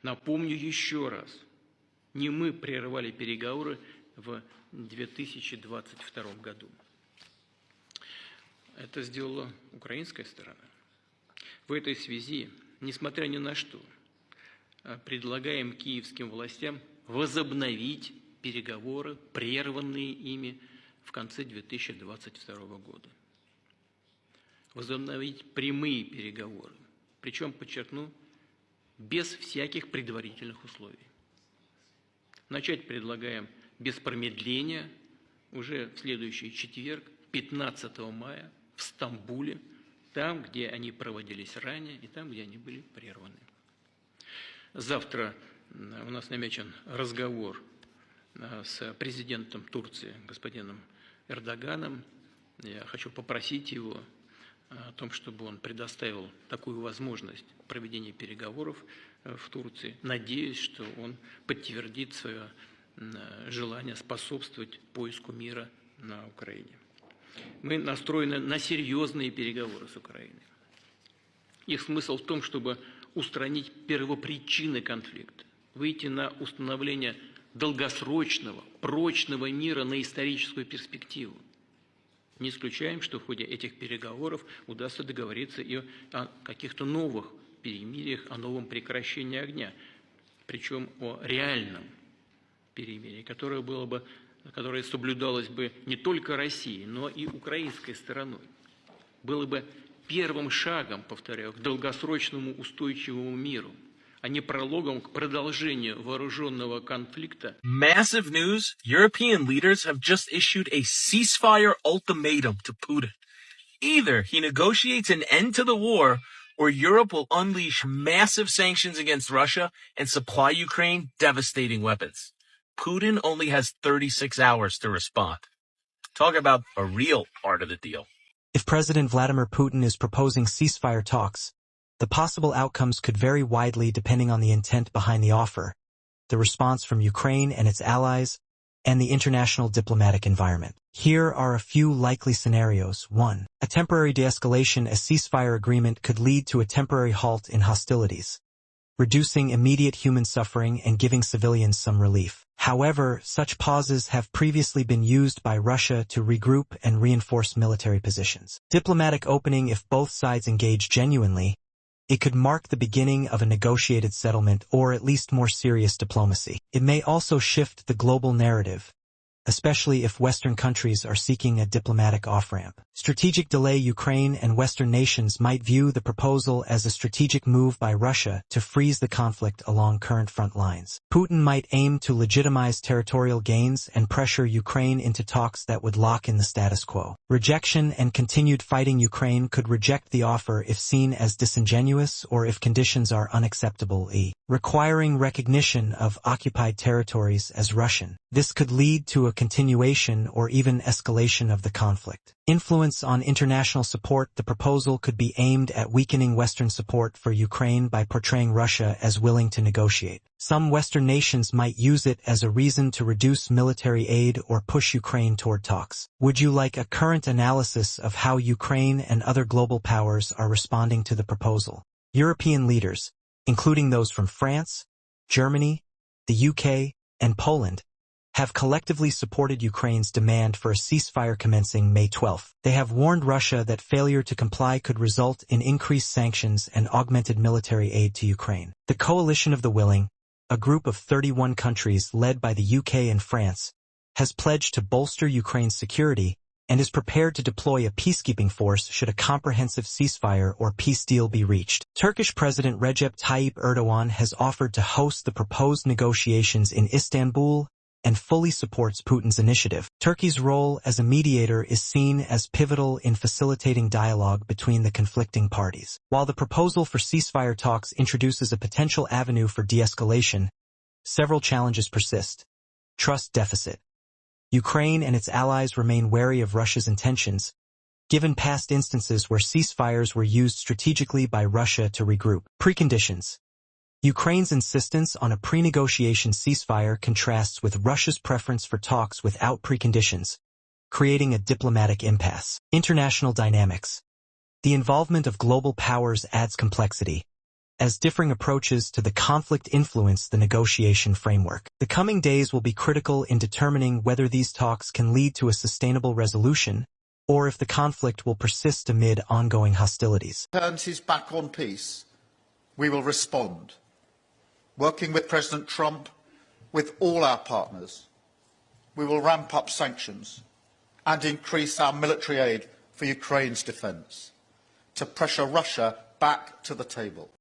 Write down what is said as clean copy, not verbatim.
Напомню еще раз, не мы прервали переговоры в 2022 году. Это сделала украинская сторона. В этой связи, несмотря ни на что, предлагаем киевским властям возобновить переговоры, прерванные ими в конце 2022 года. Возобновить прямые переговоры, причем, подчеркну, без всяких предварительных условий. Начать предлагаем без промедления уже в следующий четверг, 15 мая, в Стамбуле, там, где они проводились ранее и там, где они были прерваны. Завтра у нас намечен разговор с президентом Турции, господином Эрдоганом. Я хочу попросить его о том, чтобы он предоставил такую возможность проведения переговоров в Турции. Надеюсь, что он подтвердит свое желание способствовать поиску мира на Украине. Мы настроены на серьезные переговоры с Украиной. Их смысл в том, чтобы устранить первопричины конфликта, выйти на установление долгосрочного, прочного мира на историческую перспективу. Не исключаем, что в ходе этих переговоров удастся договориться и о каких-то новых перемириях, о новом прекращении огня, причем о реальном перемирии, которое соблюдалось бы не только Россией, но и украинской стороной. Было бы первым шагом, повторяю, к долгосрочному устойчивому миру, а не прологом к продолжению вооруженного конфликта. Massive news. European leaders have just issued a ceasefire ultimatum to Putin. Either he negotiates an end to the war, or Europe will unleash massive sanctions against Russia and supply Ukraine devastating weapons. Putin only has 36 hours to respond. Talk about a real part of the deal. If President Vladimir Putin is proposing ceasefire talks, the possible outcomes could vary widely depending on the intent behind the offer, the response from Ukraine and its allies, and the international diplomatic environment. Here are a few likely scenarios. 1. A temporary de-escalation. A ceasefire agreement could lead to a temporary halt in hostilities, reducing immediate human suffering and giving civilians some relief. However, such pauses have previously been used by Russia to regroup and reinforce military positions. Diplomatic opening. If both sides engage genuinely, it could mark the beginning of a negotiated settlement or at least more serious diplomacy. It may also shift the global narrative, especially if Western countries are seeking a diplomatic off-ramp. Strategic delay. Ukraine and Western nations might view the proposal as a strategic move by Russia to freeze the conflict along current front lines. Putin might aim to legitimize territorial gains and pressure Ukraine into talks that would lock in the status quo. Rejection and continued fighting. Ukraine could reject the offer if seen as disingenuous or if conditions are unacceptable, requiring recognition of occupied territories as Russian. This could lead to a continuation or even escalation of the conflict. Influence on international support. The proposal could be aimed at weakening Western support for Ukraine by portraying Russia as willing to negotiate. Some Western nations might use it as a reason to reduce military aid or push Ukraine toward talks. Would you like a current analysis of how Ukraine and other global powers are responding to the proposal? European leaders, including those from France, Germany, the UK, and Poland, have collectively supported Ukraine's demand for a ceasefire commencing May 12. They have warned Russia that failure to comply could result in increased sanctions and augmented military aid to Ukraine. The Coalition of the Willing, a group of 31 countries led by the UK and France, has pledged to bolster Ukraine's security and is prepared to deploy a peacekeeping force should a comprehensive ceasefire or peace deal be reached. Turkish President Recep Tayyip Erdogan has offered to host the proposed negotiations in Istanbul and fully supports Putin's initiative. Turkey's role as a mediator is seen as pivotal in facilitating dialogue between the conflicting parties. While the proposal for ceasefire talks introduces a potential avenue for de-escalation, several challenges persist. Trust deficit. Ukraine and its allies remain wary of Russia's intentions, given past instances where ceasefires were used strategically by Russia to regroup. Preconditions. Ukraine's insistence on a pre-negotiation ceasefire contrasts with Russia's preference for talks without preconditions, creating a diplomatic impasse. International dynamics. The involvement of global powers adds complexity, as differing approaches to the conflict influence the negotiation framework. The coming days will be critical in determining whether these talks can lead to a sustainable resolution, or if the conflict will persist amid ongoing hostilities. Turns his back on peace, we will respond, working with President Trump, with all our partners. We will ramp up sanctions and increase our military aid for Ukraine's defence to pressure Russia back to the table.